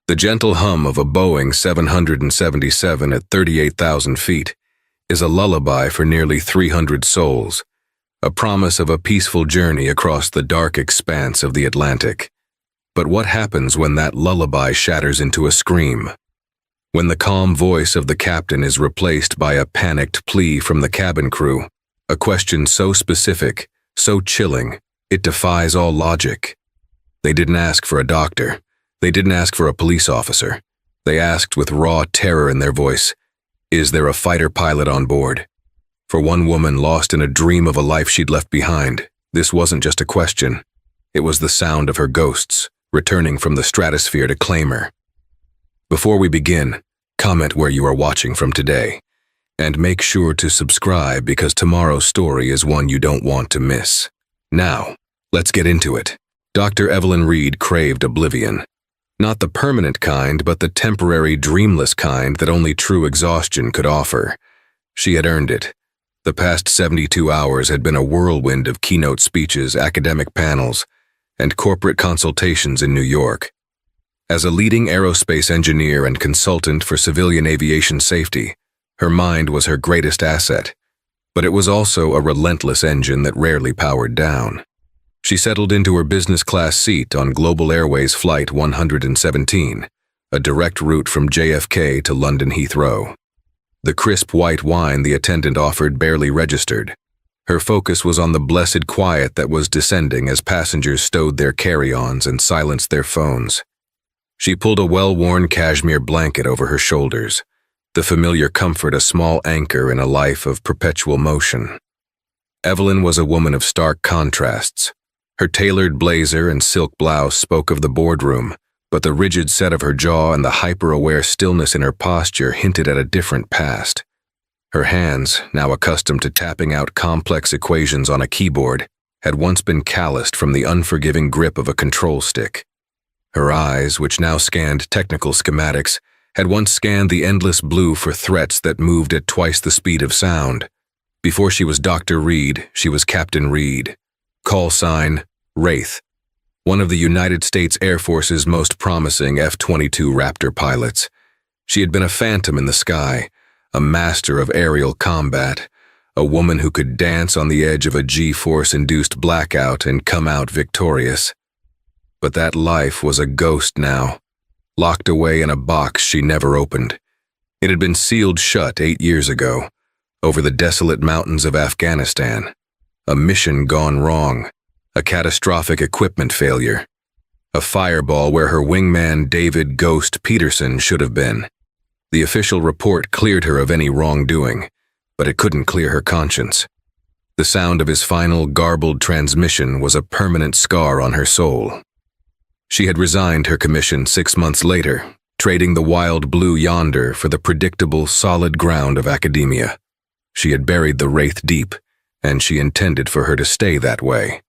The gentle hum of a Boeing 777 at 38,000 feet is a lullaby for nearly 300 souls, a promise of a peaceful journey across the dark expanse of the Atlantic. But what happens when that lullaby shatters into a scream? When the calm voice of the captain is replaced by a panicked plea from the cabin crew, a question so specific, so chilling, it defies all logic. They didn't ask for a doctor. They didn't ask for a police officer. They asked with raw terror in their voice, "Is there a fighter pilot on board?" For one woman lost in a dream of a life she'd left behind, this wasn't just a question. It was the sound of her ghosts, returning from the stratosphere to claim her. Before we begin, comment where you are watching from today, and make sure to subscribe because tomorrow's story is one you don't want to miss. Now, let's get into it. Dr. Evelyn Reed craved oblivion. Not the permanent kind, but the temporary, dreamless kind that only true exhaustion could offer. She had earned it. The past 72 hours had been a whirlwind of keynote speeches, academic panels, and corporate consultations in New York. As a leading aerospace engineer and consultant for civilian aviation safety, her mind was her greatest asset, but it was also a relentless engine that rarely powered down. She settled into her business class seat on Global Airways Flight 117, a direct route from JFK to London Heathrow. The crisp white wine the attendant offered barely registered. Her focus was on the blessed quiet that was descending as passengers stowed their carry-ons and silenced their phones. She pulled a well-worn cashmere blanket over her shoulders, the familiar comfort a small anchor in a life of perpetual motion. Evelyn was a woman of stark contrasts. Her tailored blazer and silk blouse spoke of the boardroom, but the rigid set of her jaw and the hyper-aware stillness in her posture hinted at a different past. Her hands, now accustomed to tapping out complex equations on a keyboard, had once been calloused from the unforgiving grip of a control stick. Her eyes, which now scanned technical schematics, had once scanned the endless blue for threats that moved at twice the speed of sound. Before she was Dr. Reed, she was Captain Reed. Call sign, Wraith, one of the United States Air Force's most promising F-22 Raptor pilots. She had been a phantom in the sky, a master of aerial combat, a woman who could dance on the edge of a G-force-induced blackout and come out victorious. But that life was a ghost now, locked away in a box she never opened. It had been sealed shut 8 years ago, over the desolate mountains of Afghanistan. A mission gone wrong, a catastrophic equipment failure, a fireball where her wingman David Ghost Peterson should have been. The official report cleared her of any wrongdoing, but it couldn't clear her conscience. The sound of his final garbled transmission was a permanent scar on her soul. She had resigned her commission 6 months later, trading the wild blue yonder for the predictable, solid ground of academia. She had buried the Wraith deep, and she intended for her to stay that way.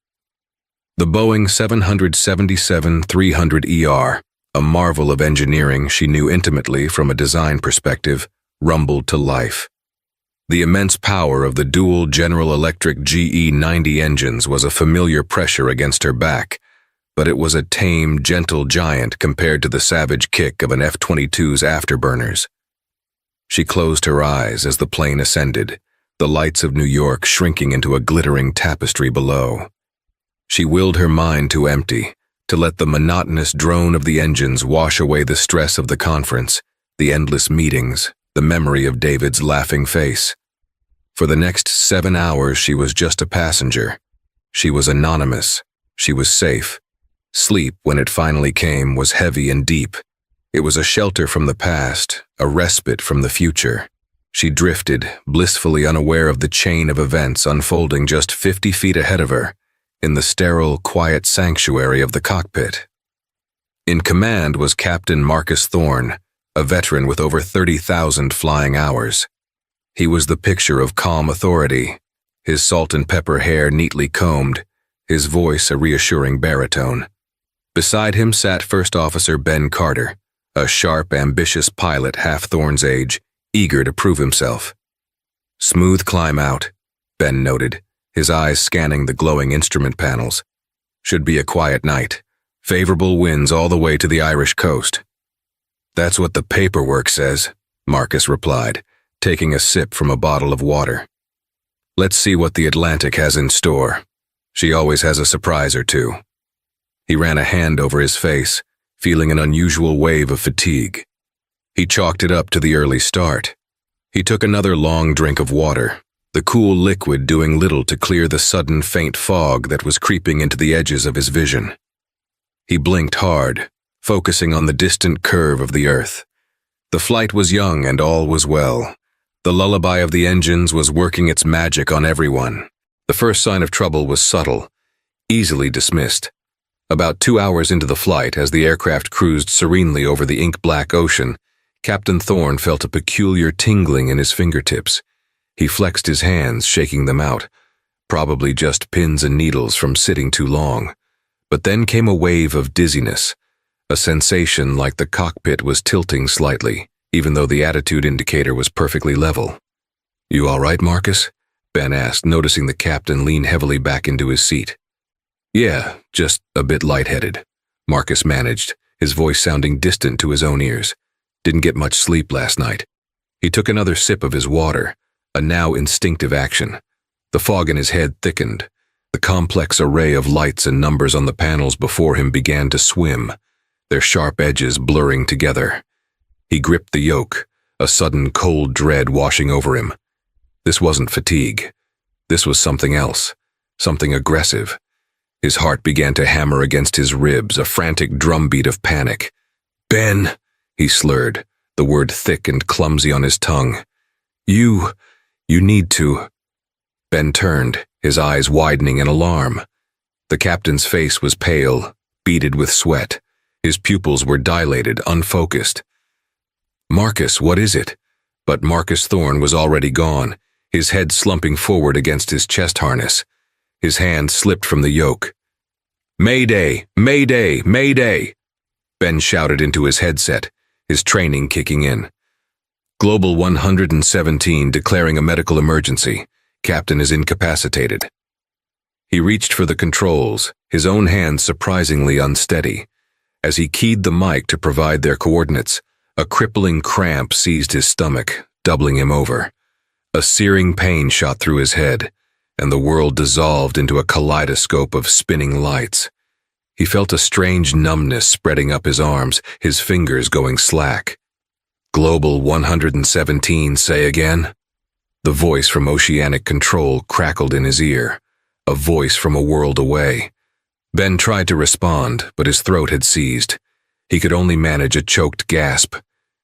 The Boeing 777-300ER, a marvel of engineering she knew intimately from a design perspective, rumbled to life. The immense power of the dual General Electric GE90 engines was a familiar pressure against her back, but it was a tame, gentle giant compared to the savage kick of an F-22's afterburners. She closed her eyes as the plane ascended, the lights of New York shrinking into a glittering tapestry below. She willed her mind to empty, to let the monotonous drone of the engines wash away the stress of the conference, the endless meetings, the memory of David's laughing face. For the next 7 hours she was just a passenger. She was anonymous. She was safe. Sleep, when it finally came, was heavy and deep. It was a shelter from the past, a respite from the future. She drifted, blissfully unaware of the chain of events unfolding just 50 feet ahead of her, in the sterile, quiet sanctuary of the cockpit. In command was Captain Marcus Thorne, a veteran with over 30,000 flying hours. He was the picture of calm authority, his salt and pepper hair neatly combed, his voice a reassuring baritone. Beside him sat First Officer Ben Carter, a sharp, ambitious pilot half Thorne's age, eager to prove himself. "Smooth climb out," Ben noted, his eyes scanning the glowing instrument panels. "Should be a quiet night. Favorable winds all the way to the Irish coast." That's what the paperwork says, Marcus replied, taking a sip from a bottle of water. Let's see what the Atlantic has in store. She always has a surprise or two. He ran a hand over his face, feeling an unusual wave of fatigue. He chalked it up to the early start. He took another long drink of water, the cool liquid doing little to clear the sudden faint fog that was creeping into the edges of his vision. He blinked hard, focusing on the distant curve of the earth. The flight was young and all was well. The lullaby of the engines was working its magic on everyone. The first sign of trouble was subtle, easily dismissed. About 2 hours into the flight, as the aircraft cruised serenely over the ink-black ocean, Captain Thorne felt a peculiar tingling in his fingertips. He flexed his hands, shaking them out, probably just pins and needles from sitting too long. But then came a wave of dizziness, a sensation like the cockpit was tilting slightly, even though the attitude indicator was perfectly level. "You all right, Marcus?" Ben asked, noticing the captain lean heavily back into his seat. "Yeah, just a bit lightheaded," Marcus managed, his voice sounding distant to his own ears. "Didn't get much sleep last night." He took another sip of his water, a now instinctive action. The fog in his head thickened. The complex array of lights and numbers on the panels before him began to swim, their sharp edges blurring together. He gripped the yoke, a sudden cold dread washing over him. This wasn't fatigue. This was something else, something aggressive. His heart began to hammer against his ribs, a frantic drumbeat of panic. "Ben," he slurred, the word thick and clumsy on his tongue. You need to." Ben turned, his eyes widening in alarm. The captain's face was pale, beaded with sweat. His pupils were dilated, unfocused. "Marcus, what is it?" But Marcus Thorne was already gone, his head slumping forward against his chest harness. His hand slipped from the yoke. "Mayday! Mayday! Mayday!" Ben shouted into his headset, his training kicking in. "Global 117 declaring a medical emergency. Captain is incapacitated." He reached for the controls, his own hands surprisingly unsteady. As he keyed the mic to provide their coordinates, a crippling cramp seized his stomach, doubling him over. A searing pain shot through his head, and the world dissolved into a kaleidoscope of spinning lights. He felt a strange numbness spreading up his arms, his fingers going slack. "Global 117, say again?" The voice from Oceanic Control crackled in his ear, a voice from a world away. Ben tried to respond, but his throat had seized. He could only manage a choked gasp.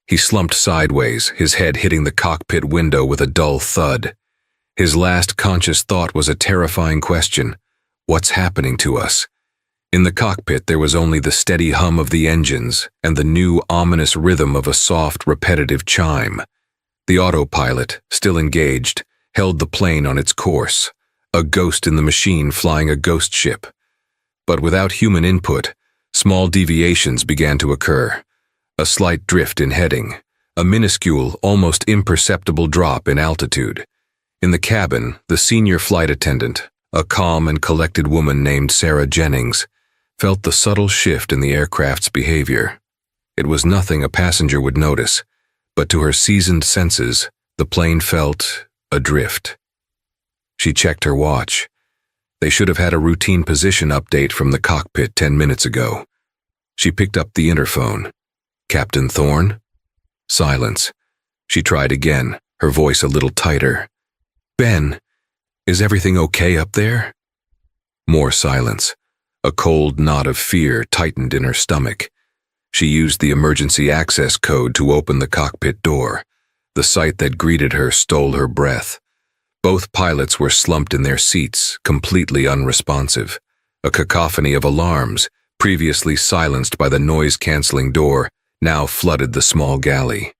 He slumped sideways, his head hitting the cockpit window with a dull thud. His last conscious thought was a terrifying question: what's happening to us? In the cockpit there was only the steady hum of the engines and the new ominous rhythm of a soft, repetitive chime. The autopilot, still engaged, held the plane on its course, a ghost in the machine flying a ghost ship. But without human input, small deviations began to occur. A slight drift in heading, a minuscule, almost imperceptible drop in altitude. In the cabin, the senior flight attendant, a calm and collected woman named Sarah Jennings, felt the subtle shift in the aircraft's behavior. It was nothing a passenger would notice, but to her seasoned senses, the plane felt adrift. She checked her watch. They should have had a routine position update from the cockpit 10 minutes ago. She picked up the interphone. "Captain Thorne?" Silence. She tried again, her voice a little tighter. "Ben, is everything okay up there?" More silence. A cold knot of fear tightened in her stomach. She used the emergency access code to open the cockpit door. The sight that greeted her stole her breath. Both pilots were slumped in their seats, completely unresponsive. A cacophony of alarms, previously silenced by the noise-canceling door, now flooded the small galley.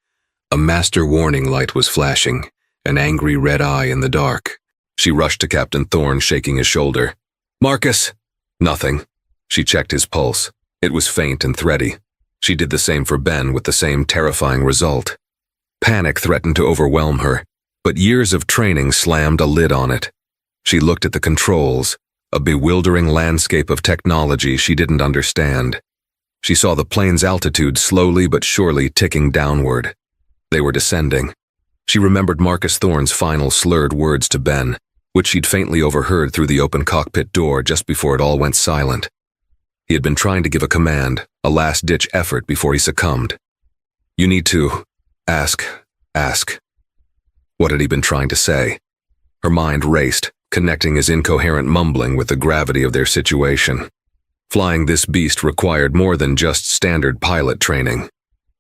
A master warning light was flashing, an angry red eye in the dark. She rushed to Captain Thorne, shaking his shoulder. "Marcus!" "Nothing." She checked his pulse. It was faint and thready. She did the same for Ben with the same terrifying result. Panic threatened to overwhelm her, but years of training slammed a lid on it. She looked at the controls, a bewildering landscape of technology she didn't understand. She saw the plane's altitude slowly but surely ticking downward. They were descending. She remembered Marcus Thorne's final slurred words to Ben, which she'd faintly overheard through the open cockpit door just before it all went silent. He had been trying to give a command, a last-ditch effort before he succumbed. "You need to ask. What had he been trying to say? Her mind raced, connecting his incoherent mumbling with the gravity of their situation. Flying this beast required more than just standard pilot training.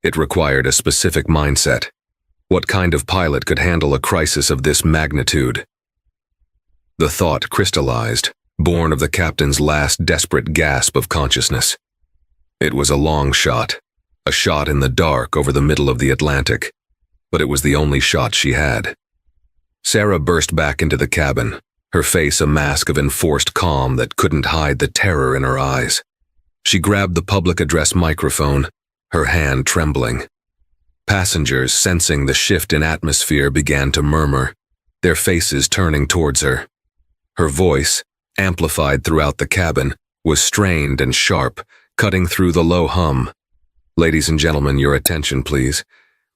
It required a specific mindset. What kind of pilot could handle a crisis of this magnitude? The thought crystallized, born of the captain's last desperate gasp of consciousness. It was a long shot, a shot in the dark over the middle of the Atlantic, but it was the only shot she had. Sarah burst back into the cabin, her face a mask of enforced calm that couldn't hide the terror in her eyes. She grabbed the public address microphone, her hand trembling. Passengers, sensing the shift in atmosphere, began to murmur, their faces turning towards her. Her voice, amplified throughout the cabin, was strained and sharp, cutting through the low hum. "Ladies and gentlemen, your attention, please.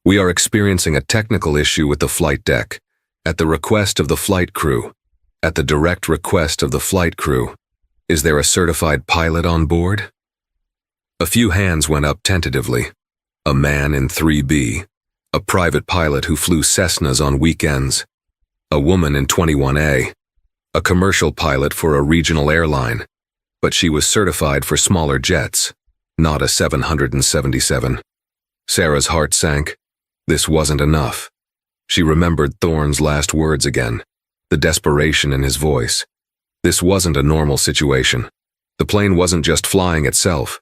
We are experiencing a technical issue with the flight deck. At the request of the flight crew. At the direct request of the flight crew. Is there a certified pilot on board?" A few hands went up tentatively. A man in 3B. A private pilot who flew Cessnas on weekends. A woman in 21A. A commercial pilot for a regional airline. But she was certified for smaller jets, not a 777. Sarah's heart sank. This wasn't enough. She remembered Thorne's last words again, the desperation in his voice. This wasn't a normal situation. The plane wasn't just flying itself.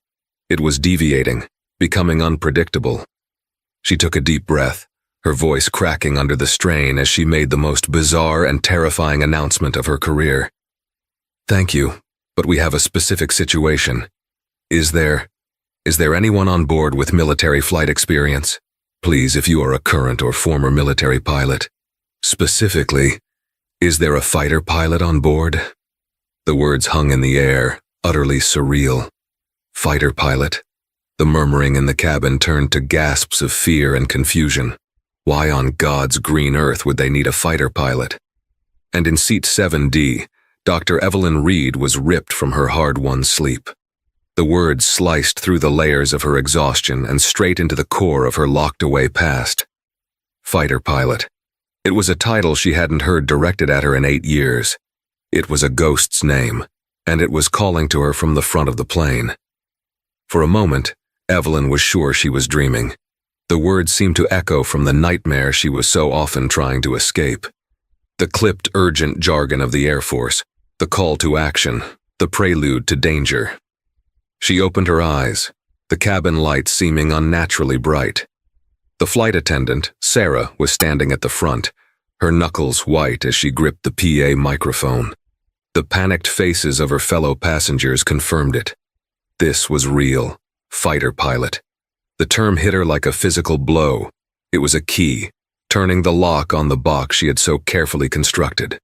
It was deviating, becoming unpredictable. She took a deep breath, her voice cracking under the strain as she made the most bizarre and terrifying announcement of her career. "Thank you, but we have a specific situation. Is there anyone on board with military flight experience? Please, if you are a current or former military pilot. Specifically, is there a fighter pilot on board?" The words hung in the air, utterly surreal. Fighter pilot. The murmuring in the cabin turned to gasps of fear and confusion. Why on God's green earth would they need a fighter pilot? And in seat 7D, Dr. Evelyn Reed was ripped from her hard-won sleep. The words sliced through the layers of her exhaustion and straight into the core of her locked-away past. Fighter pilot. It was a title she hadn't heard directed at her in 8 years. It was a ghost's name, and it was calling to her from the front of the plane. For a moment, Evelyn was sure she was dreaming. The words seemed to echo from the nightmare she was so often trying to escape. The clipped, urgent jargon of the Air Force, the call to action, the prelude to danger. She opened her eyes, the cabin lights seeming unnaturally bright. The flight attendant, Sarah, was standing at the front, her knuckles white as she gripped the PA microphone. The panicked faces of her fellow passengers confirmed it. This was real. Fighter pilot. The term hit her like a physical blow. It was a key, turning the lock on the box she had so carefully constructed.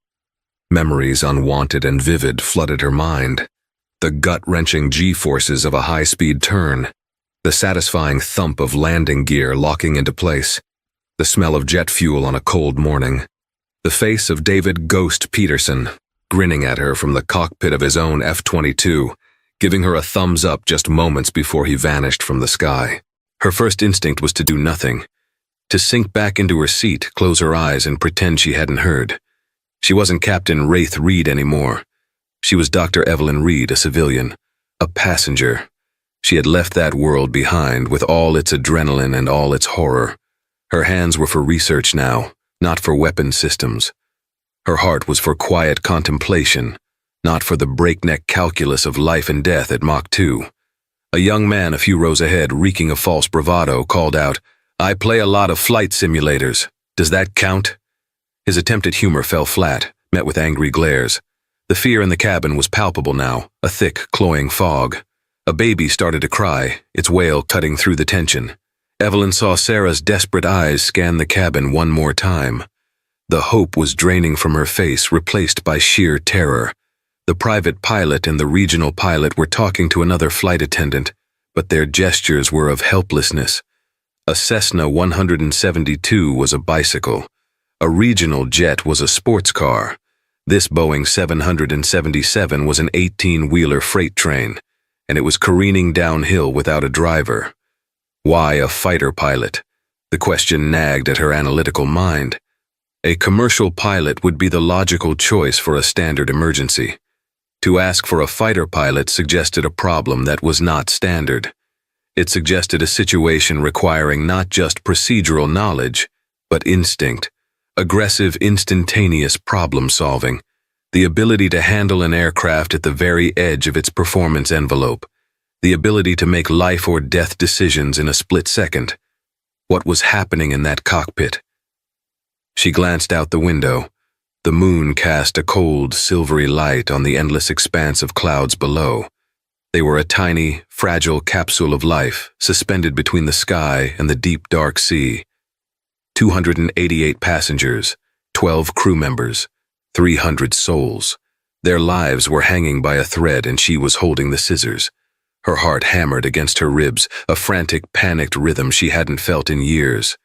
Memories unwanted and vivid flooded her mind. The gut-wrenching G-forces of a high-speed turn. The satisfying thump of landing gear locking into place. The smell of jet fuel on a cold morning. The face of David "Ghost" Peterson, grinning at her from the cockpit of his own F-22, giving her a thumbs up just moments before he vanished from the sky. Her first instinct was to do nothing, to sink back into her seat, close her eyes, and pretend she hadn't heard. She wasn't Captain Wraith Reed anymore. She was Dr. Evelyn Reed, a civilian, a passenger. She had left that world behind with all its adrenaline and all its horror. Her hands were for research now, not for weapon systems. Her heart was for quiet contemplation, not for the breakneck calculus of life and death at Mach 2. A young man a few rows ahead, reeking of false bravado, called out, "I play a lot of flight simulators. Does that count?" His attempt at humor fell flat, met with angry glares. The fear in the cabin was palpable now, a thick, cloying fog. A baby started to cry, its wail cutting through the tension. Evelyn saw Sarah's desperate eyes scan the cabin one more time. The hope was draining from her face, replaced by sheer terror. The private pilot and the regional pilot were talking to another flight attendant, but their gestures were of helplessness. A Cessna 172 was a bicycle. A regional jet was a sports car. This Boeing 777 was an 18-wheeler freight train, and it was careening downhill without a driver. Why a fighter pilot? The question nagged at her analytical mind. A commercial pilot would be the logical choice for a standard emergency. To ask for a fighter pilot suggested a problem that was not standard. It suggested a situation requiring not just procedural knowledge, but instinct, aggressive, instantaneous problem-solving, the ability to handle an aircraft at the very edge of its performance envelope, the ability to make life-or-death decisions in a split second. What was happening in that cockpit? She glanced out the window. The moon cast a cold, silvery light on the endless expanse of clouds below. They were a tiny, fragile capsule of life, suspended between the sky and the deep, dark sea. 288 passengers, 12 crew members, 300 souls. Their lives were hanging by a thread, and she was holding the scissors. Her heart hammered against her ribs, a frantic, panicked rhythm she hadn't felt in years.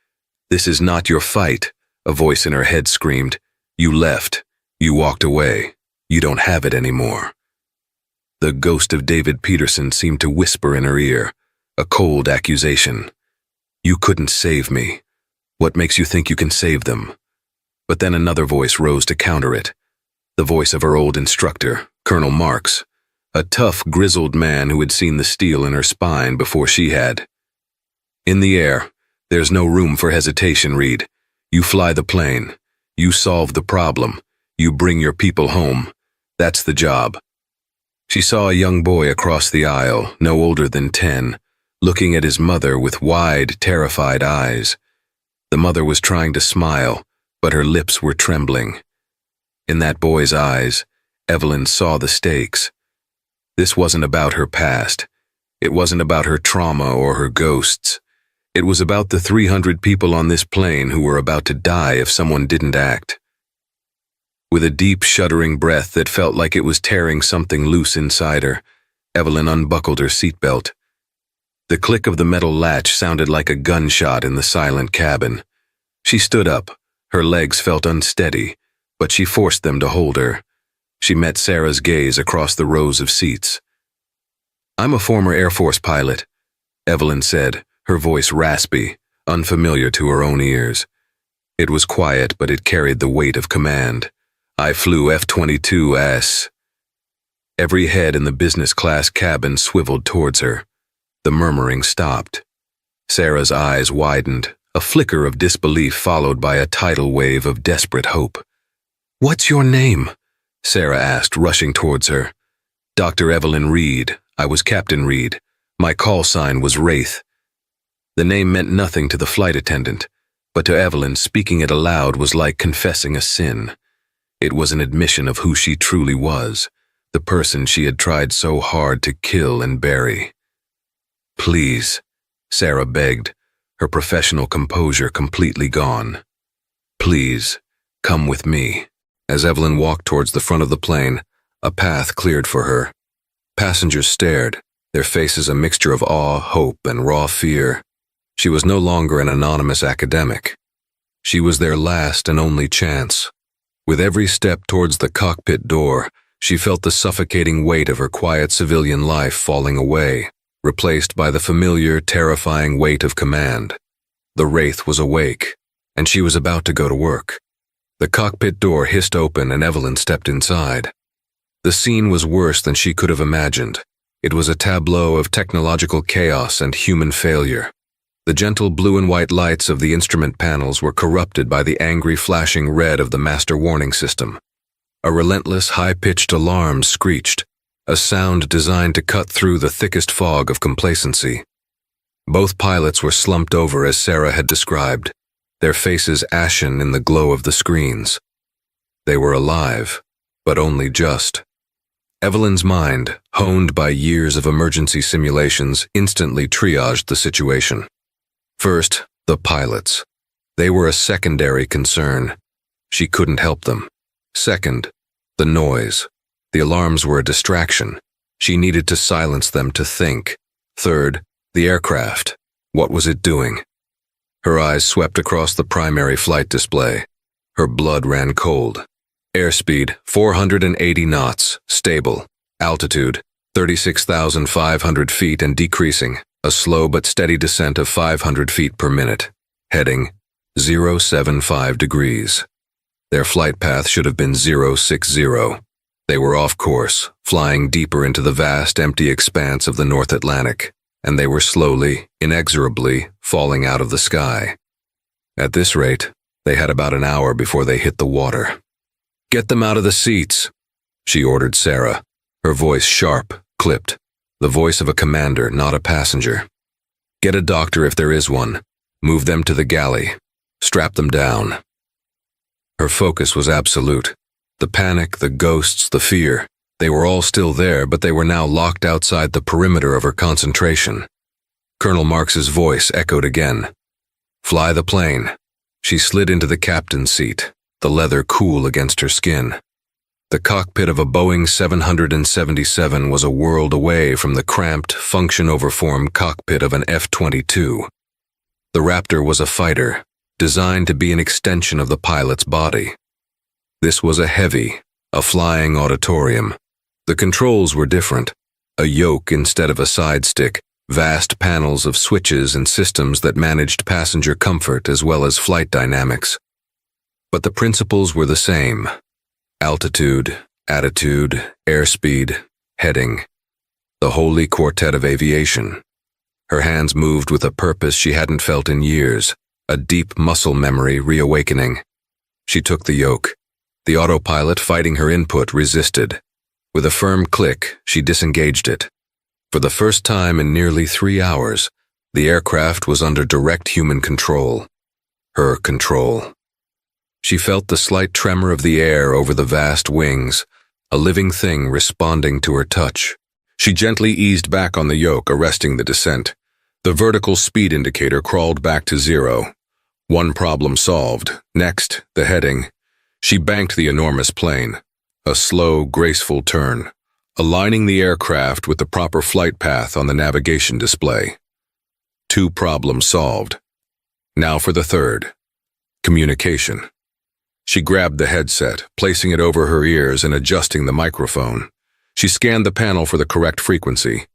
"This is not your fight," a voice in her head screamed. "You left. You walked away. You don't have it anymore." The ghost of David Peterson seemed to whisper in her ear, a cold accusation. "You couldn't save me. What makes you think you can save them?" But then another voice rose to counter it, the voice of her old instructor, Colonel Marks, a tough, grizzled man who had seen the steel in her spine before she had. "In the air, there's no room for hesitation, Reed. You fly the plane. You solve the problem. You bring your people home. That's the job." She saw a young boy across the aisle, no older than 10, looking at his mother with wide, terrified eyes. The mother was trying to smile, but her lips were trembling. In that boy's eyes, Evelyn saw the stakes. This wasn't about her past. It wasn't about her trauma or her ghosts. It was about the 300 people on this plane who were about to die if someone didn't act. With a deep, shuddering breath that felt like it was tearing something loose inside her, Evelyn unbuckled her seatbelt. The click of the metal latch sounded like a gunshot in the silent cabin. She stood up. Her legs felt unsteady, but she forced them to hold her. She met Sarah's gaze across the rows of seats. "I'm a former Air Force pilot," Evelyn said, her voice raspy, unfamiliar to her own ears. It was quiet, but it carried the weight of command. "I flew F-22S." Every head in the business class cabin swiveled towards her. The murmuring stopped. Sarah's eyes widened, a flicker of disbelief followed by a tidal wave of desperate hope. "What's your name?" Sarah asked, rushing towards her. "Dr. Evelyn Reed. I was Captain Reed. My call sign was Wraith." The name meant nothing to the flight attendant, but to Evelyn, speaking it aloud was like confessing a sin. It was an admission of who she truly was, the person she had tried so hard to kill and bury. "Please," Sarah begged, her professional composure completely gone. "Please, come with me." As Evelyn walked towards the front of the plane, a path cleared for her. Passengers stared, their faces a mixture of awe, hope, and raw fear. She was no longer an anonymous academic. She was their last and only chance. With every step towards the cockpit door, she felt the suffocating weight of her quiet civilian life falling away, replaced by the familiar, terrifying weight of command. The Wraith was awake, and she was about to go to work. The cockpit door hissed open and Evelyn stepped inside. The scene was worse than she could have imagined. It was a tableau of technological chaos and human failure. The gentle blue and white lights of the instrument panels were corrupted by the angry flashing red of the master warning system. A relentless, high-pitched alarm screeched, a sound designed to cut through the thickest fog of complacency. Both pilots were slumped over as Sarah had described, their faces ashen in the glow of the screens. They were alive, but only just. Evelyn's mind, honed by years of emergency simulations, instantly triaged the situation. First, the pilots. They were a secondary concern. She couldn't help them. Second, the noise. The alarms were a distraction. She needed to silence them to think. Third, the aircraft. What was it doing? Her eyes swept across the primary flight display. Her blood ran cold. Airspeed, 480 knots, stable. Altitude, 36,500 feet and decreasing, a slow but steady descent of 500 feet per minute. Heading, 075 degrees. Their flight path should have been 060. They were off course, flying deeper into the vast, empty expanse of the North Atlantic, and they were slowly, inexorably, falling out of the sky. At this rate, they had about an hour before they hit the water. "Get them out of the seats," she ordered Sarah, her voice sharp, clipped, the voice of a commander, not a passenger. "Get a doctor if there is one. Move them to the galley. Strap them down." Her focus was absolute. The panic, the ghosts, the fear, they were all still there, but they were now locked outside the perimeter of her concentration. Colonel Marks's voice echoed again. "Fly the plane." She slid into the captain's seat, the leather cool against her skin. The cockpit of a Boeing 777 was a world away from the cramped, function-overformed cockpit of an F-22. The Raptor was a fighter, designed to be an extension of the pilot's body. This was a flying auditorium. The controls were different, a yoke instead of a side stick, vast panels of switches and systems that managed passenger comfort as well as flight dynamics. But the principles were the same. Altitude, attitude, airspeed, heading. The holy quartet of aviation. Her hands moved with a purpose she hadn't felt in years, a deep muscle memory reawakening. She took the yoke. The autopilot, fighting her input, resisted. With a firm click, she disengaged it. For the first time in nearly 3 hours, the aircraft was under direct human control. Her control. She felt the slight tremor of the air over the vast wings, a living thing responding to her touch. She gently eased back on the yoke, arresting the descent. The vertical speed indicator crawled back to 0. One problem solved. Next, the heading. She banked the enormous plane. A slow, graceful turn, aligning the aircraft with the proper flight path on the navigation display. 2 problems solved. Now for the third. Communication. She grabbed the headset, placing it over her ears and adjusting the microphone. She scanned the panel for the correct frequency.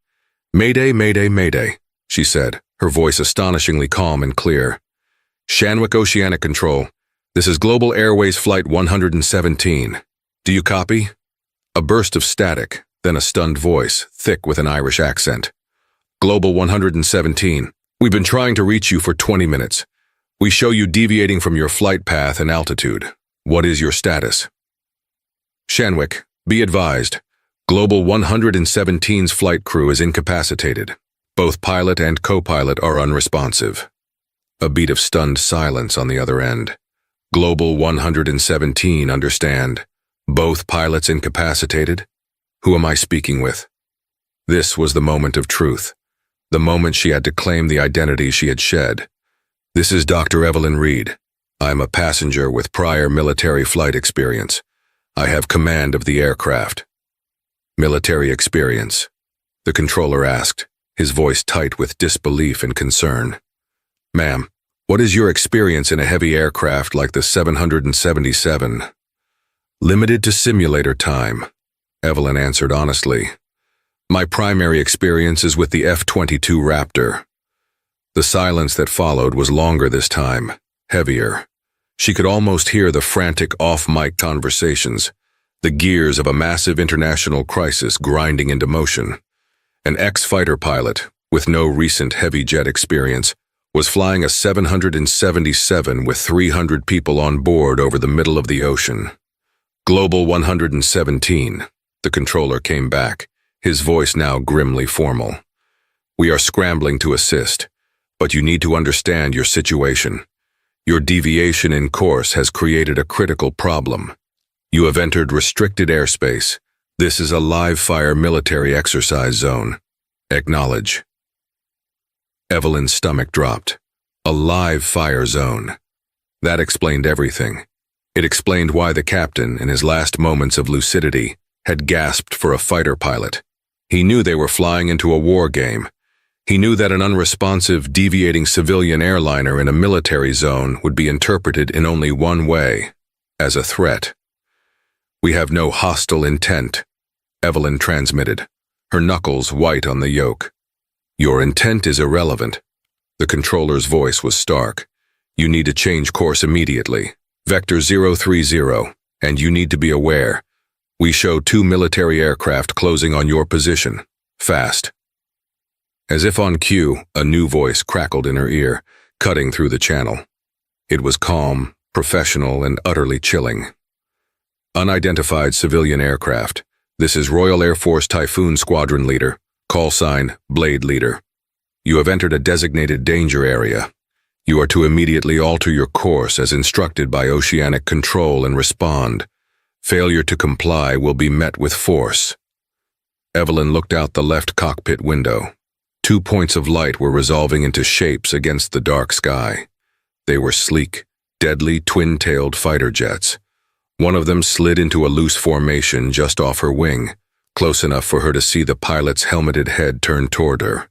"Mayday, mayday, mayday," she said, her voice astonishingly calm and clear. "Shanwick Oceanic Control. This is Global Airways Flight 117. Do you copy?" A burst of static, then a stunned voice, thick with an Irish accent. "Global 117. We've been trying to reach you for 20 minutes. We show you deviating from your flight path and altitude. What is your status?" "Shanwick, be advised. Global 117's flight crew is incapacitated. Both pilot and co-pilot are unresponsive." A beat of stunned silence on the other end. "Global 117, understand. Both pilots incapacitated? Who am I speaking with?" This was the moment of truth, the moment she had to claim the identity she had shed. "This is Dr. Evelyn Reed. I am a passenger with prior military flight experience. I have command of the aircraft." "Military experience?" the controller asked, his voice tight with disbelief and concern. "Ma'am, what is your experience in a heavy aircraft like the 777? "Limited to simulator time," Evelyn answered honestly. "My primary experience is with the F-22 Raptor." The silence that followed was longer this time, heavier. She could almost hear the frantic off-mic conversations, the gears of a massive international crisis grinding into motion. An ex-fighter pilot, with no recent heavy jet experience, was flying a 777 with 300 people on board over the middle of the ocean. "Global 117, the controller came back, his voice now grimly formal. "We are scrambling to assist, but you need to understand your situation. Your deviation in course has created a critical problem. You have entered restricted airspace. This is a live-fire military exercise zone. Acknowledge." Evelyn's stomach dropped. A live-fire zone. That explained everything. It explained why the captain, in his last moments of lucidity, had gasped for a fighter pilot. He knew they were flying into a war game. He knew that an unresponsive, deviating civilian airliner in a military zone would be interpreted in only one way, as a threat. "We have no hostile intent," Evelyn transmitted, her knuckles white on the yoke. "Your intent is irrelevant." The controller's voice was stark. "You need to change course immediately. Vector 030, and you need to be aware. We show 2 military aircraft closing on your position. Fast." As if on cue, a new voice crackled in her ear, cutting through the channel. It was calm, professional, and utterly chilling. "Unidentified civilian aircraft. This is Royal Air Force Typhoon Squadron Leader. Call sign, Blade Leader. You have entered a designated danger area. You are to immediately alter your course as instructed by Oceanic Control and respond. Failure to comply will be met with force." Evelyn looked out the left cockpit window. 2 points of light were resolving into shapes against the dark sky. They were sleek, deadly twin-tailed fighter jets. One of them slid into a loose formation just off her wing, close enough for her to see the pilot's helmeted head turned toward her.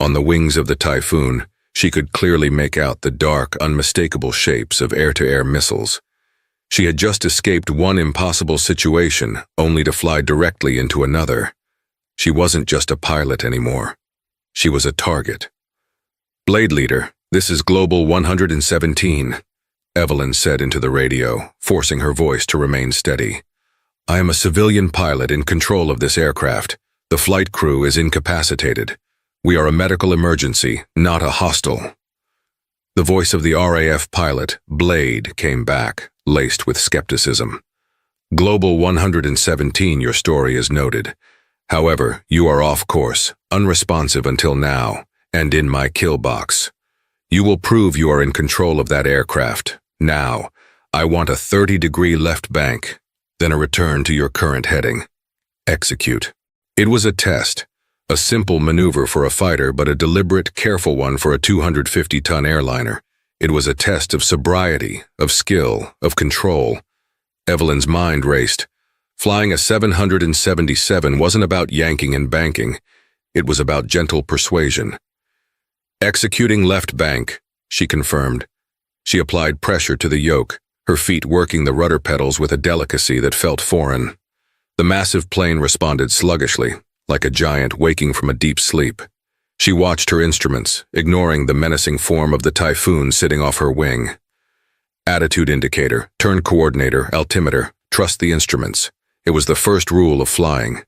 On the wings of the Typhoon, she could clearly make out the dark, unmistakable shapes of air-to-air missiles. She had just escaped one impossible situation, only to fly directly into another. She wasn't just a pilot anymore. She was a target. "Blade Leader, this is Global 117, Evelyn said into the radio, forcing her voice to remain steady. "I am a civilian pilot in control of this aircraft. The flight crew is incapacitated. We are a medical emergency, not a hostile." The voice of the RAF pilot, Blade, came back, laced with skepticism. "Global 117, your story is noted. However, you are off course, unresponsive until now, and in my kill box. You will prove you are in control of that aircraft. Now, I want a 30-degree left bank, then a return to your current heading. Execute." It was a test, a simple maneuver for a fighter, but a deliberate, careful one for a 250-ton airliner. It was a test of sobriety, of skill, of control. Evelyn's mind raced. Flying a 777 wasn't about yanking and banking. It was about gentle persuasion. "Executing left bank," she confirmed. She applied pressure to the yoke, her feet working the rudder pedals with a delicacy that felt foreign. The massive plane responded sluggishly, like a giant waking from a deep sleep. She watched her instruments, ignoring the menacing form of the Typhoon sitting off her wing. Attitude indicator, turn coordinator, altimeter, trust the instruments. It was the first rule of flying.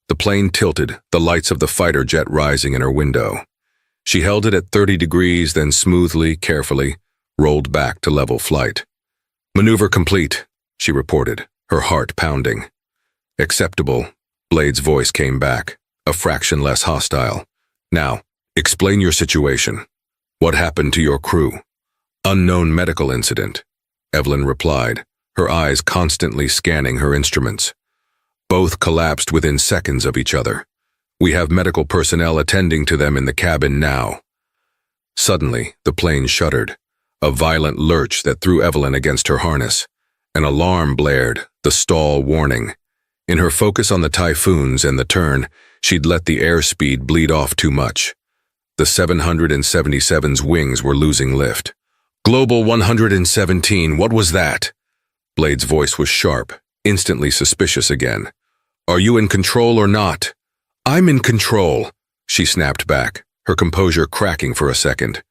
The plane tilted, the lights of the fighter jet rising in her window. She held it at 30 degrees, then smoothly, carefully, rolled back to level flight. "Maneuver complete," she reported, her heart pounding. "Acceptable," Blade's voice came back, a fraction less hostile. "Now, explain your situation. What happened to your crew?" "Unknown medical incident," Evelyn replied, her eyes constantly scanning her instruments. "Both collapsed within seconds of each other. We have medical personnel attending to them in the cabin now." Suddenly, the plane shuddered, a violent lurch that threw Evelyn against her harness. An alarm blared, the stall warning. In her focus on the Typhoons and the turn, she'd let the airspeed bleed off too much. The 777's wings were losing lift. "Global 117, what was that?" Blade's voice was sharp, instantly suspicious again. "Are you in control or not?" "I'm in control," she snapped back, her composure cracking for a second.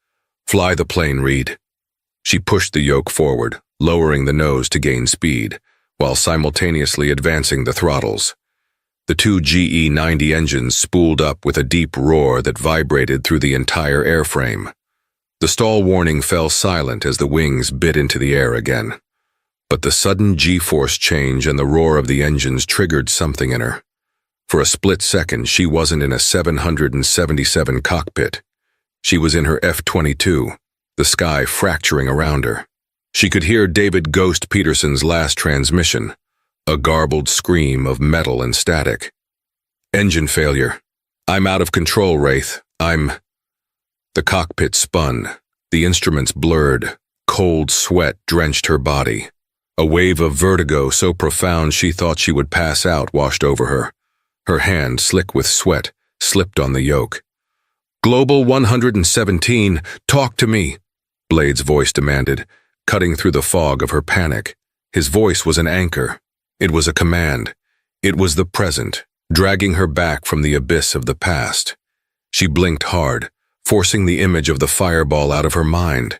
"Fly the plane, Reed." She pushed the yoke forward, lowering the nose to gain speed, while simultaneously advancing the throttles. The 2 GE-90 engines spooled up with a deep roar that vibrated through the entire airframe. The stall warning fell silent as the wings bit into the air again. But the sudden G-force change and the roar of the engines triggered something in her. For a split second, she wasn't in a 777 cockpit. She was in her F-22, the sky fracturing around her. She could hear David "Ghost" Peterson's last transmission, a garbled scream of metal and static. "Engine failure. I'm out of control, Wraith. The cockpit spun. The instruments blurred. Cold sweat drenched her body. A wave of vertigo so profound she thought she would pass out washed over her. Her hand, slick with sweat, slipped on the yoke. Global 117, talk to me, Blade's voice demanded, cutting through the fog of her panic. His voice was an anchor. It was a command. It was the present, dragging her back from the abyss of the past. She blinked hard, forcing the image of the fireball out of her mind.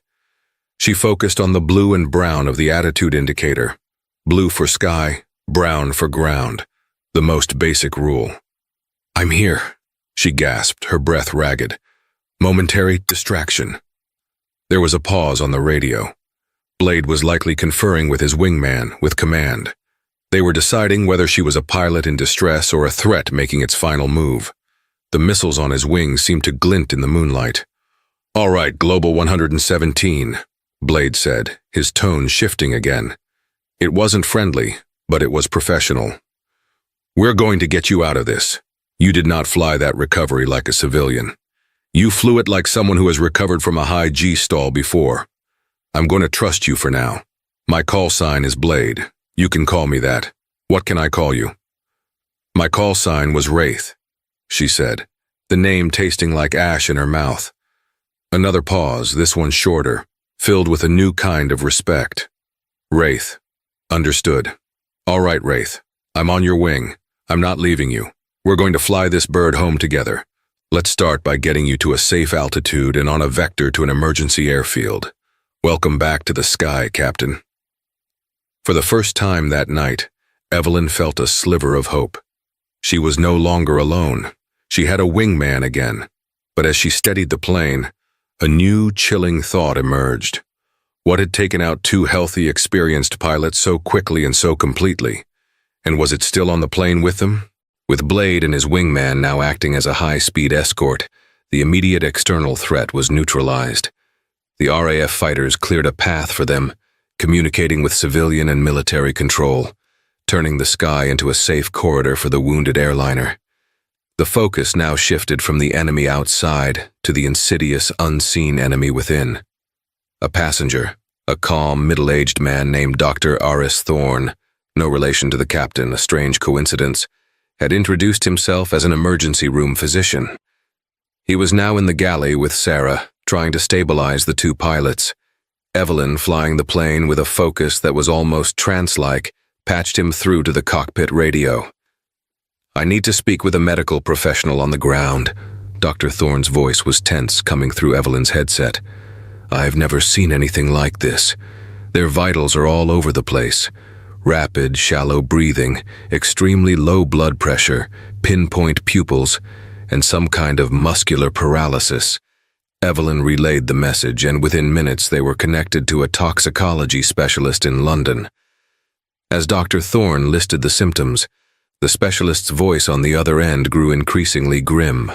She focused on the blue and brown of the attitude indicator. Blue for sky, brown for ground. The most basic rule. I'm here, she gasped, her breath ragged. Momentary distraction. There was a pause on the radio. Blade was likely conferring with his wingman, with command. They were deciding whether she was a pilot in distress or a threat making its final move. The missiles on his wings seemed to glint in the moonlight. All right, Global 117, Blade said, his tone shifting again. It wasn't friendly, but it was professional. We're going to get you out of this. You did not fly that recovery like a civilian. You flew it like someone who has recovered from a high G stall before. I'm going to trust you for now. My call sign is Blade. You can call me that. What can I call you? My call sign was Wraith, she said, the name tasting like ash in her mouth. Another pause, this one shorter, filled with a new kind of respect. Wraith. Understood. All right, Wraith. I'm on your wing. I'm not leaving you. We're going to fly this bird home together. Let's start by getting you to a safe altitude and on a vector to an emergency airfield. Welcome back to the sky, Captain. For the first time that night, Evelyn felt a sliver of hope. She was no longer alone. She had a wingman again. But as she steadied the plane, a new, chilling thought emerged. What had taken out two healthy, experienced pilots so quickly and so completely? And was it still on the plane with them? With Blade and his wingman now acting as a high-speed escort, the immediate external threat was neutralized. The RAF fighters cleared a path for them, communicating with civilian and military control, turning the sky into a safe corridor for the wounded airliner. The focus now shifted from the enemy outside to the insidious, unseen enemy within. A passenger, a calm, middle-aged man named Dr. R.S. Thorne, no relation to the captain, a strange coincidence, had introduced himself as an emergency room physician. He was now in the galley with Sarah, trying to stabilize the two pilots. Evelyn, flying the plane with a focus that was almost trance-like, patched him through to the cockpit radio. I need to speak with a medical professional on the ground. Dr. Thorne's voice was tense, coming through Evelyn's headset. I've never seen anything like this. Their vitals are all over the place. Rapid, shallow breathing, extremely low blood pressure, pinpoint pupils, and some kind of muscular paralysis. Evelyn relayed the message, and within minutes they were connected to a toxicology specialist in London. As Dr. Thorne listed the symptoms, the specialist's voice on the other end grew increasingly grim.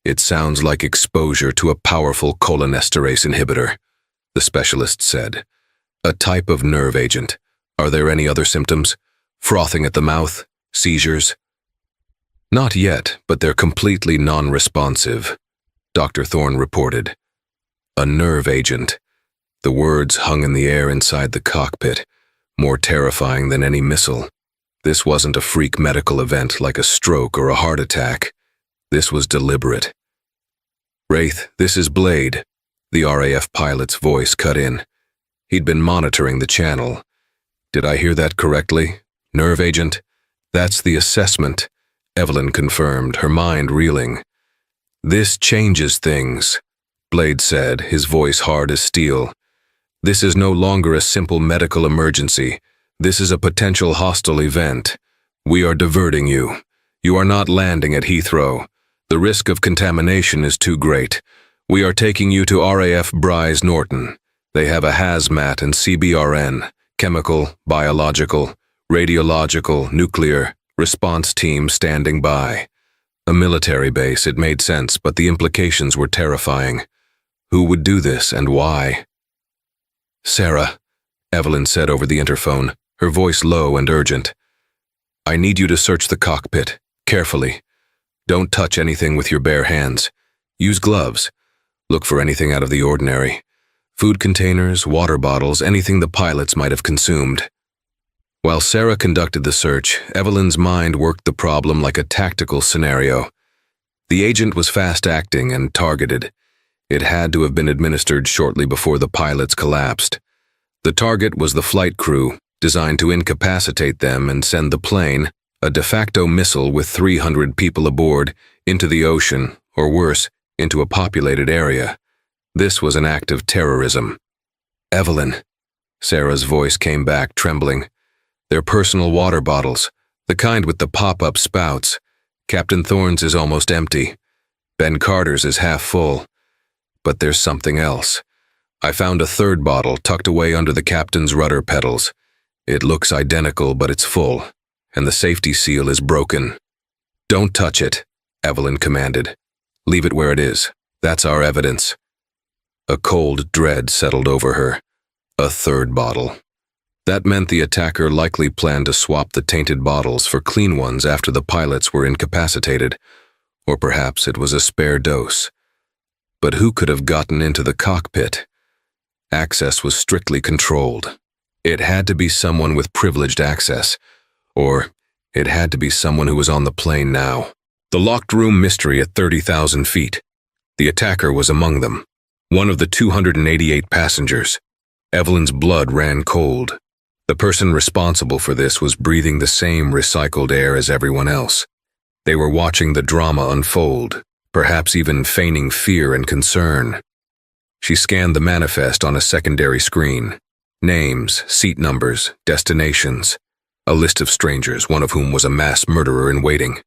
It sounds like exposure to a powerful cholinesterase inhibitor, the specialist said. A type of nerve agent. Are there any other symptoms? Frothing at the mouth? Seizures? Not yet, but they're completely non-responsive, Dr. Thorne reported. A nerve agent. The words hung in the air inside the cockpit, more terrifying than any missile. This wasn't a freak medical event like a stroke or a heart attack. This was deliberate. Wraith, this is Blade, the RAF pilot's voice cut in. He'd been monitoring the channel. Did I hear that correctly? Nerve agent? That's the assessment, Evelyn confirmed, her mind reeling. This changes things, Blade said, his voice hard as steel. This is no longer a simple medical emergency. This is a potential hostile event. We are diverting you. You are not landing at Heathrow. The risk of contamination is too great. We are taking you to RAF Bryce Norton. They have a hazmat and CBRN, chemical, biological, radiological, nuclear, response team standing by. A military base, it made sense, but the implications were terrifying. Who would do this and why? Sarah, Evelyn said over the interphone, her voice low and urgent. I need you to search the cockpit, carefully. Don't touch anything with your bare hands. Use gloves. Look for anything out of the ordinary. Food containers, water bottles, anything the pilots might have consumed. While Sarah conducted the search, Evelyn's mind worked the problem like a tactical scenario. The agent was fast-acting and targeted. It had to have been administered shortly before the pilots collapsed. The target was the flight crew, designed to incapacitate them and send the plane, a de facto missile with 300 people aboard, into the ocean, or worse, into a populated area. This was an act of terrorism. "Evelyn," Sarah's voice came back, trembling. "Their personal water bottles, the kind with the pop-up spouts. Captain Thorne's is almost empty. Ben Carter's is half full. But there's something else. I found a third bottle tucked away under the captain's rudder pedals. It looks identical, but it's full, and the safety seal is broken." "Don't touch it," Evelyn commanded. "Leave it where it is. That's our evidence." A cold dread settled over her. A third bottle. That meant the attacker likely planned to swap the tainted bottles for clean ones after the pilots were incapacitated, or perhaps it was a spare dose. But who could have gotten into the cockpit? Access was strictly controlled. It had to be someone with privileged access, or it had to be someone who was on the plane now. The locked room mystery at 30,000 feet. The attacker was among them, one of the 288 passengers. Evelyn's blood ran cold. The person responsible for this was breathing the same recycled air as everyone else. They were watching the drama unfold, perhaps even feigning fear and concern. She scanned the manifest on a secondary screen. Names, seat numbers, destinations. A list of strangers, one of whom was a mass murderer in waiting.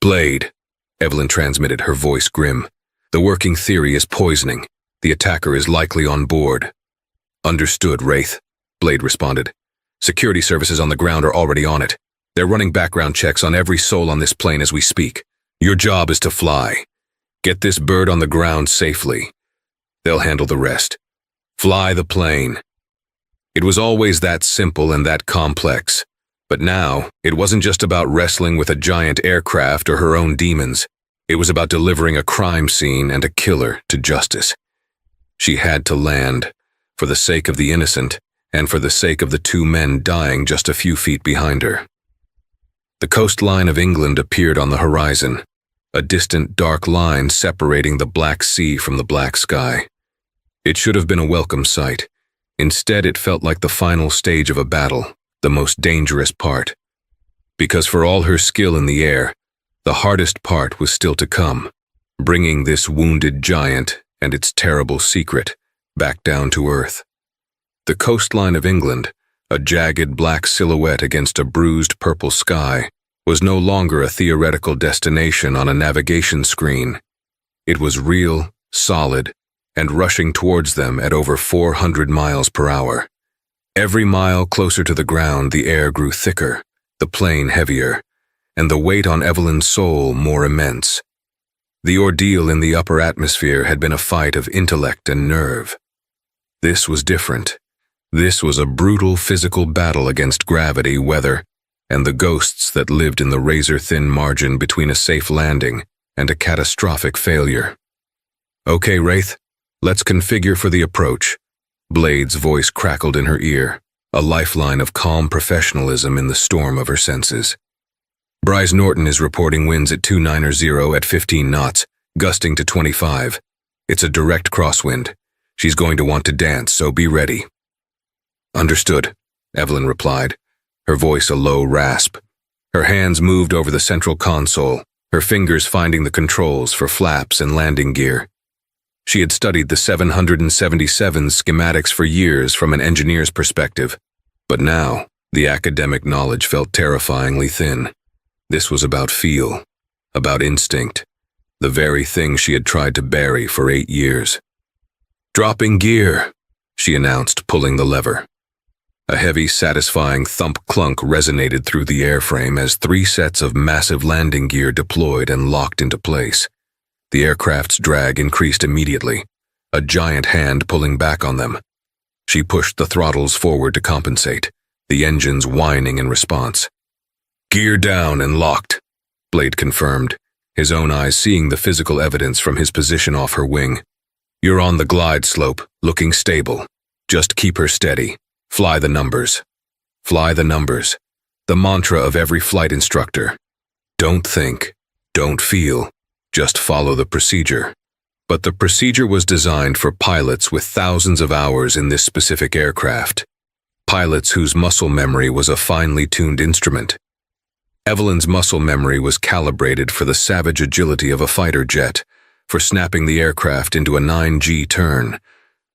"Blade," Evelyn transmitted, her voice grim. "The working theory is poisoning. The attacker is likely on board." "Understood, Wraith," Blade responded. "Security services on the ground are already on it. They're running background checks on every soul on this plane as we speak. Your job is to fly. Get this bird on the ground safely. They'll handle the rest. Fly the plane." It was always that simple and that complex. But now, it wasn't just about wrestling with a giant aircraft or her own demons. It was about delivering a crime scene and a killer to justice. She had to land, for the sake of the innocent, and for the sake of the two men dying just a few feet behind her. The coastline of England appeared on the horizon, a distant dark line separating the Black Sea from the black sky. It should have been a welcome sight. Instead, it felt like the final stage of a battle, the most dangerous part. Because for all her skill in the air, the hardest part was still to come, bringing this wounded giant and its terrible secret back down to earth. The coastline of England, a jagged black silhouette against a bruised purple sky, was no longer a theoretical destination on a navigation screen. It was real, solid, and rushing towards them at over 400 miles per hour. Every mile closer to the ground, the air grew thicker, the plane heavier, and the weight on Evelyn's soul more immense. The ordeal in the upper atmosphere had been a fight of intellect and nerve. This was different. This was a brutal physical battle against gravity, weather, and the ghosts that lived in the razor-thin margin between a safe landing and a catastrophic failure. "Okay, Wraith, let's configure for the approach." Blade's voice crackled in her ear, a lifeline of calm professionalism in the storm of her senses. "Bryce Norton is reporting winds at 290 at 15 knots, gusting to 25. It's a direct crosswind. She's going to want to dance, so be ready." "Understood," Evelyn replied, her voice a low rasp. Her hands moved over the central console, her fingers finding the controls for flaps and landing gear. She had studied the 777 schematics for years from an engineer's perspective, but now the academic knowledge felt terrifyingly thin. This was about feel, about instinct, the very thing she had tried to bury for 8 years. "Dropping gear," she announced, pulling the lever. A heavy, satisfying thump-clunk resonated through the airframe as 3 sets of massive landing gear deployed and locked into place. The aircraft's drag increased immediately, a giant hand pulling back on them. She pushed the throttles forward to compensate, the engines whining in response. "Gear down and locked," Blade confirmed, his own eyes seeing the physical evidence from his position off her wing. "You're on the glide slope, looking stable. Just keep her steady. Fly the numbers. Fly the numbers. The mantra of every flight instructor. Don't think. Don't feel. just follow the procedure. But the procedure was designed for pilots with thousands of hours in this specific aircraft. Pilots whose muscle memory was a finely tuned instrument. Evelyn's muscle memory was calibrated for the savage agility of a fighter jet, for snapping the aircraft into a 9G turn,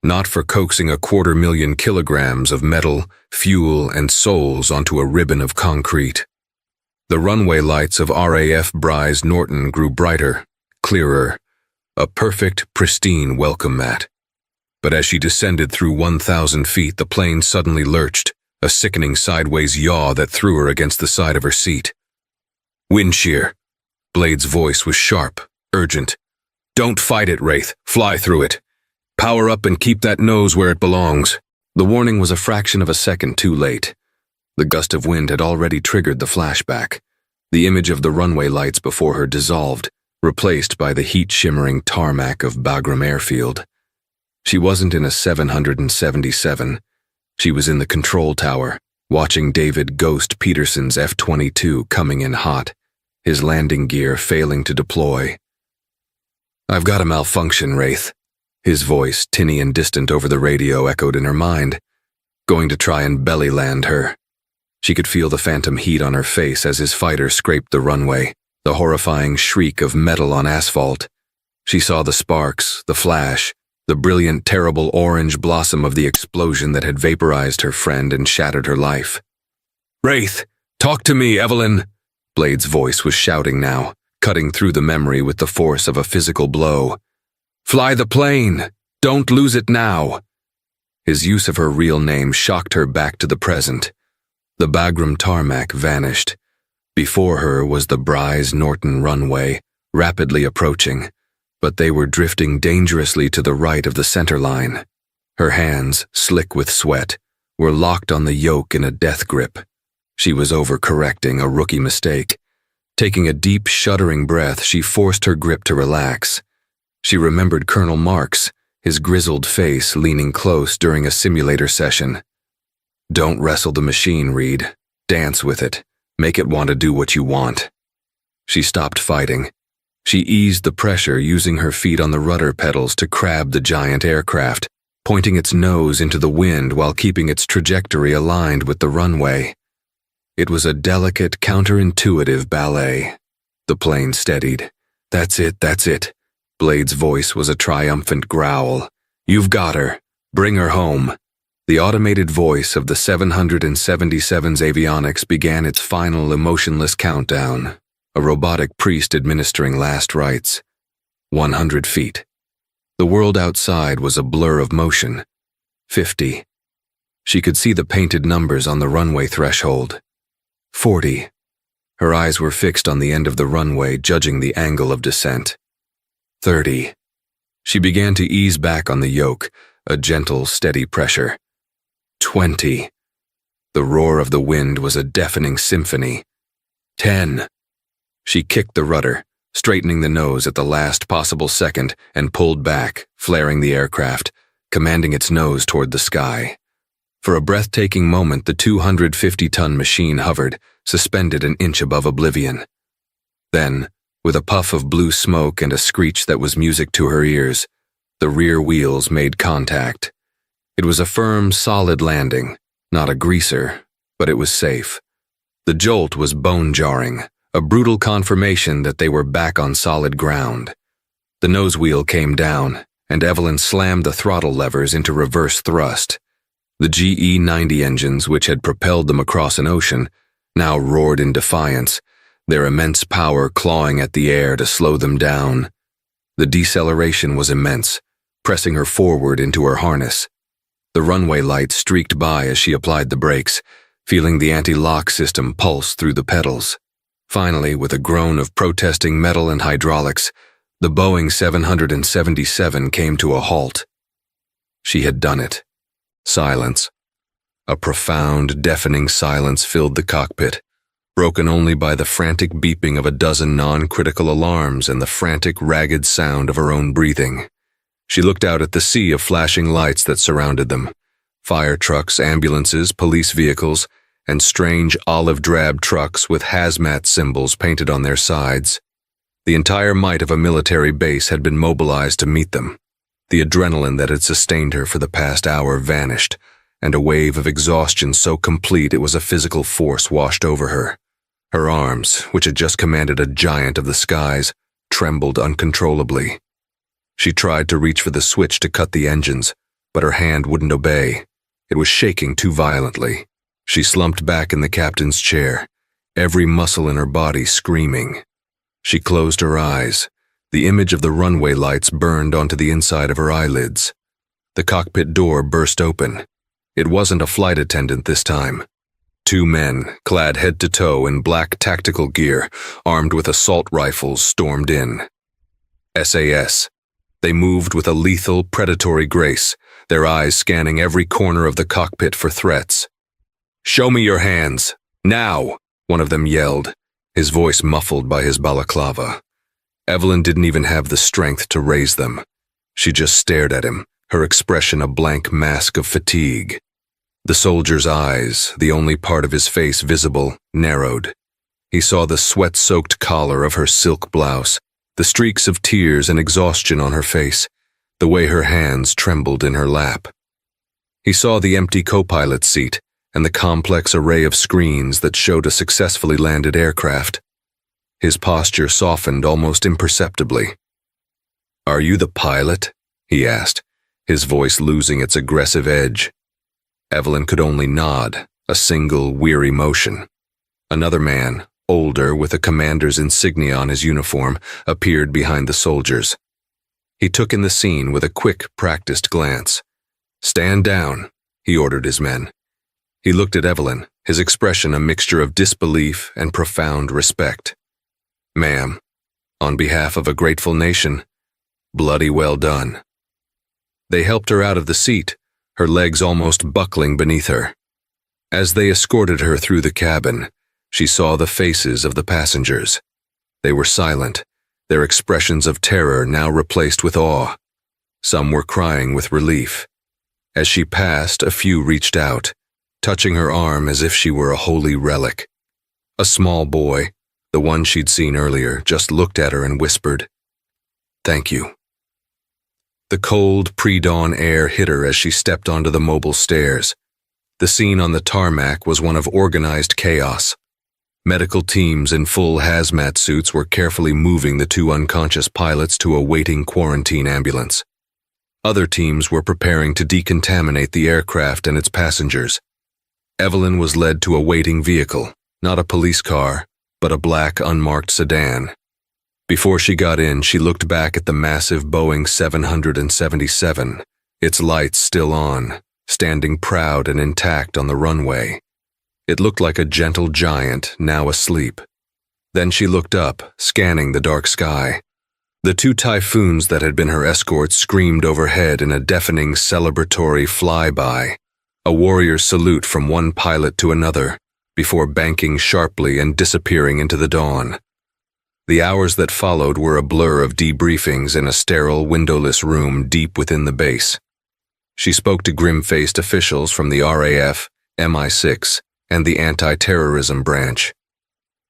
not for coaxing 250,000 kilograms of metal, fuel, and souls onto a ribbon of concrete. The runway lights of RAF Bryce Norton grew brighter, clearer, a perfect, pristine welcome mat. But as she descended through 1,000 feet, the plane suddenly lurched, a sickening sideways yaw that threw her against the side of her seat. "Wind shear." Blade's voice was sharp, urgent. "Don't fight it, Wraith. Fly through it. Power up and keep that nose where it belongs." The warning was a fraction of a second too late. The gust of wind had already triggered the flashback. The image of the runway lights before her dissolved, replaced by the heat-shimmering tarmac of Bagram Airfield. She wasn't in a 777. She was in the control tower, watching David "Ghost" Peterson's F-22 coming in hot, his landing gear failing to deploy. "I've got a malfunction, Wraith." His voice, tinny and distant over the radio, echoed in her mind. Going to try and belly land her. She could feel the phantom heat on her face as his fighter scraped the runway, the horrifying shriek of metal on asphalt. She saw the sparks, the flash, the brilliant, terrible orange blossom of the explosion that had vaporized her friend and shattered her life. "Wraith, talk to me, Evelyn!" Blade's voice was shouting now, cutting through the memory with the force of a physical blow. "Fly the plane! Don't lose it now!" His use of her real name shocked her back to the present. The Bagram tarmac vanished. Before her was the Bryce Norton runway, rapidly approaching, but they were drifting dangerously to the right of the center line. Her hands, slick with sweat, were locked on the yoke in a death grip. She was overcorrecting, a rookie mistake. Taking a deep, shuddering breath, she forced her grip to relax. She remembered Colonel Marks, his grizzled face leaning close during a simulator session. "Don't wrestle the machine, Reed. Dance with it. Make it want to do what you want." She stopped fighting. She eased the pressure, using her feet on the rudder pedals to crab the giant aircraft, pointing its nose into the wind while keeping its trajectory aligned with the runway. It was a delicate, counterintuitive ballet. The plane steadied. That's it. Blade's voice was a triumphant growl. "You've got her. Bring her home." The automated voice of the 777's avionics began its final emotionless countdown, a robotic priest administering last rites. 100 feet. The world outside was a blur of motion. 50. She could see the painted numbers on the runway threshold. 40. Her eyes were fixed on the end of the runway, judging the angle of descent. 30. She began to ease back on the yoke, a gentle, steady pressure. 20. The roar of the wind was a deafening symphony. 10. She kicked the rudder, straightening the nose at the last possible second, and pulled back, flaring the aircraft, commanding its nose toward the sky. For a breathtaking moment, the 250-ton machine hovered, suspended an inch above oblivion. Then, with a puff of blue smoke and a screech that was music to her ears, the rear wheels made contact. It was a firm, solid landing, not a greaser, but it was safe. The jolt was bone-jarring, a brutal confirmation that they were back on solid ground. The nose wheel came down, and Evelyn slammed the throttle levers into reverse thrust. The GE-90 engines, which had propelled them across an ocean, now roared in defiance, their immense power clawing at the air to slow them down. The deceleration was immense, pressing her forward into her harness. The runway lights streaked by as she applied the brakes, feeling the anti-lock system pulse through the pedals. Finally, with a groan of protesting metal and hydraulics, the Boeing 777 came to a halt. She had done it. Silence. A profound, deafening silence filled the cockpit, broken only by the frantic beeping of a dozen non-critical alarms and the frantic, ragged sound of her own breathing. She looked out at the sea of flashing lights that surrounded them. Fire trucks, ambulances, police vehicles, and strange olive-drab trucks with hazmat symbols painted on their sides. The entire might of a military base had been mobilized to meet them. The adrenaline that had sustained her for the past hour vanished, and a wave of exhaustion so complete it was a physical force washed over her. Her arms, which had just commanded a giant of the skies, trembled uncontrollably. She tried to reach for the switch to cut the engines, but her hand wouldn't obey. It was shaking too violently. She slumped back in the captain's chair, every muscle in her body screaming. She closed her eyes. The image of the runway lights burned onto the inside of her eyelids. The cockpit door burst open. It wasn't a flight attendant this time. Two men, clad head to toe in black tactical gear, armed with assault rifles, stormed in. SAS. They moved with a lethal, predatory grace, their eyes scanning every corner of the cockpit for threats. "Show me your hands, now!" one of them yelled, his voice muffled by his balaclava. Evelyn didn't even have the strength to raise them. She just stared at him, her expression a blank mask of fatigue. The soldier's eyes, the only part of his face visible, narrowed. He saw the sweat-soaked collar of her silk blouse, the streaks of tears and exhaustion on her face, the way her hands trembled in her lap. He saw the empty co-pilot seat and the complex array of screens that showed a successfully landed aircraft. His posture softened almost imperceptibly. "Are you the pilot?" he asked, his voice losing its aggressive edge. Evelyn could only nod, a single, weary motion. Another man, older, with a commander's insignia on his uniform, appeared behind the soldiers. He took in the scene with a quick, practiced glance. "Stand down," he ordered his men. He looked at Evelyn, his expression a mixture of disbelief and profound respect. "Ma'am, on behalf of a grateful nation, bloody well done." They helped her out of the seat, her legs almost buckling beneath her. As they escorted her through the cabin, she saw the faces of the passengers. They were silent, their expressions of terror now replaced with awe. Some were crying with relief. As she passed, a few reached out, touching her arm as if she were a holy relic. A small boy, the one she'd seen earlier, just looked at her and whispered, "Thank you." The cold, pre-dawn air hit her as she stepped onto the mobile stairs. The scene on the tarmac was one of organized chaos. Medical teams in full hazmat suits were carefully moving the two unconscious pilots to a waiting quarantine ambulance. Other teams were preparing to decontaminate the aircraft and its passengers. Evelyn was led to a waiting vehicle, not a police car, but a black, unmarked sedan. Before she got in, she looked back at the massive Boeing 777, its lights still on, standing proud and intact on the runway. It looked like a gentle giant, now asleep. Then she looked up, scanning the dark sky. The two Typhoons that had been her escorts screamed overhead in a deafening celebratory flyby, a warrior's salute from one pilot to another, before banking sharply and disappearing into the dawn. The hours that followed were a blur of debriefings in a sterile, windowless room deep within the base. She spoke to grim-faced officials from the RAF, MI6, and the anti-terrorism branch.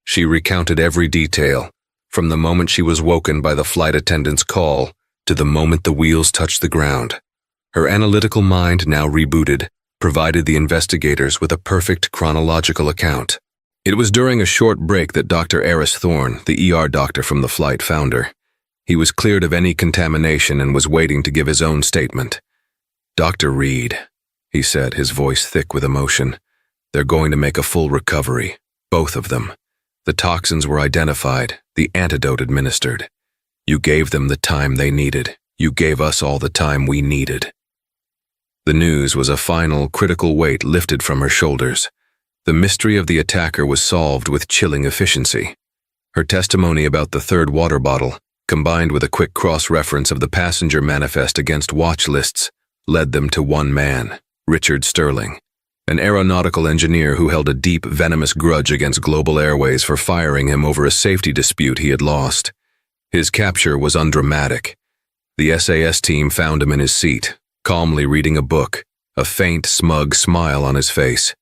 She recounted every detail, from the moment she was woken by the flight attendant's call to the moment the wheels touched the ground. Her analytical mind, now rebooted, provided the investigators with a perfect chronological account. It was during a short break that Dr. Eris Thorne, the ER doctor from the flight, found her. He was cleared of any contamination and was waiting to give his own statement. "Dr. Reed," he said, his voice thick with emotion, "they're going to make a full recovery, both of them. The toxins were identified, the antidote administered. You gave them the time they needed. You gave us all the time we needed." The news was a final, critical weight lifted from her shoulders. The mystery of the attacker was solved with chilling efficiency. Her testimony about the third water bottle, combined with a quick cross-reference of the passenger manifest against watch lists, led them to one man, Richard Sterling, an aeronautical engineer who held a deep, venomous grudge against Global Airways for firing him over a safety dispute he had lost. His capture was undramatic. The SAS team found him in his seat, calmly reading a book, a faint, smug smile on his face.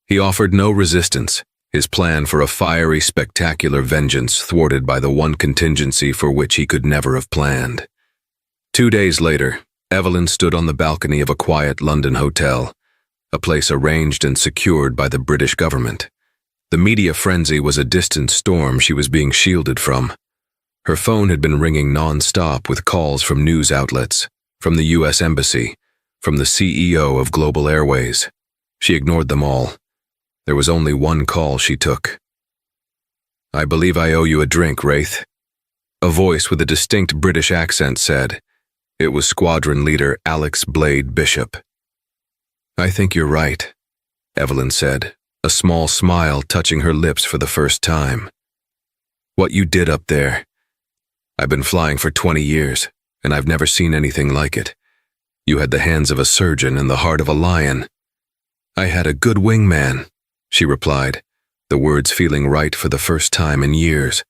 He offered no resistance, his plan for a fiery, spectacular vengeance thwarted by the one contingency for which he could never have planned. 2 days later, Evelyn stood on the balcony of a quiet London hotel, a place arranged and secured by the British government. The media frenzy was a distant storm she was being shielded from. Her phone had been ringing non-stop with calls from news outlets, from the U.S. Embassy, from the CEO of Global Airways. She ignored them all. There was only one call she took. "I believe I owe you a drink, Wraith," a voice with a distinct British accent said. It was Squadron Leader Alex Blade Bishop. "I think you're right," Evelyn said, a small smile touching her lips for the first time. "What you did up there. I've been flying for 20 years, and I've never seen anything like it. You had the hands of a surgeon and the heart of a lion." "I had a good wingman," she replied, the words feeling right for the first time in years.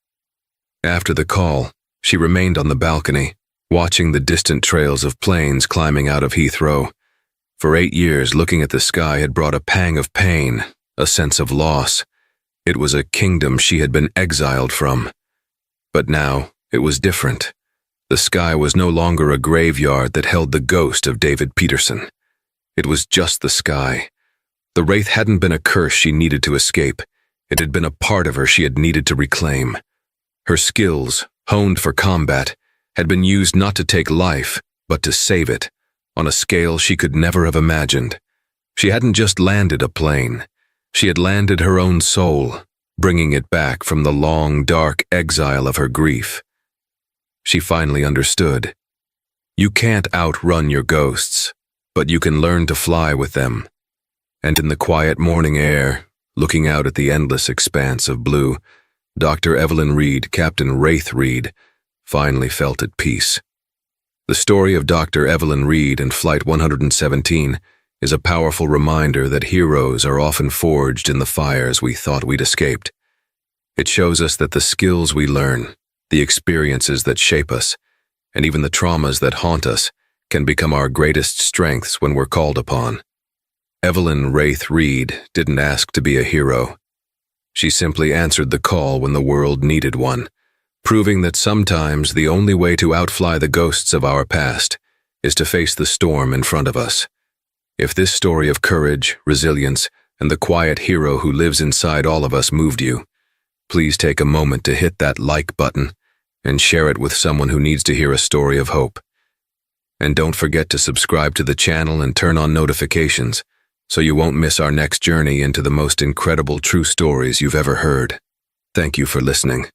After the call, she remained on the balcony, watching the distant trails of planes climbing out of Heathrow. For 8 years, looking at the sky had brought a pang of pain, a sense of loss. It was a kingdom she had been exiled from. But now, it was different. The sky was no longer a graveyard that held the ghost of David Peterson. It was just the sky. The Wraith hadn't been a curse she needed to escape. It had been a part of her she had needed to reclaim. Her skills, honed for combat, had been used not to take life, but to save it, on a scale she could never have imagined. She hadn't just landed a plane. She had landed her own soul, bringing it back from the long, dark exile of her grief. She finally understood. You can't outrun your ghosts, but you can learn to fly with them. And in the quiet morning air, looking out at the endless expanse of blue, Dr. Evelyn Reed, Captain Wraith Reed, finally felt at peace. The story of Dr. Evelyn Reed and Flight 117 is a powerful reminder that heroes are often forged in the fires we thought we'd escaped. It shows us that the skills we learn, the experiences that shape us, and even the traumas that haunt us can become our greatest strengths when we're called upon. Evelyn Wraith Reed didn't ask to be a hero. She simply answered the call when the world needed one, proving that sometimes the only way to outfly the ghosts of our past is to face the storm in front of us. If this story of courage, resilience, and the quiet hero who lives inside all of us moved you, please take a moment to hit that like button and share it with someone who needs to hear a story of hope. And don't forget to subscribe to the channel and turn on notifications so you won't miss our next journey into the most incredible true stories you've ever heard. Thank you for listening.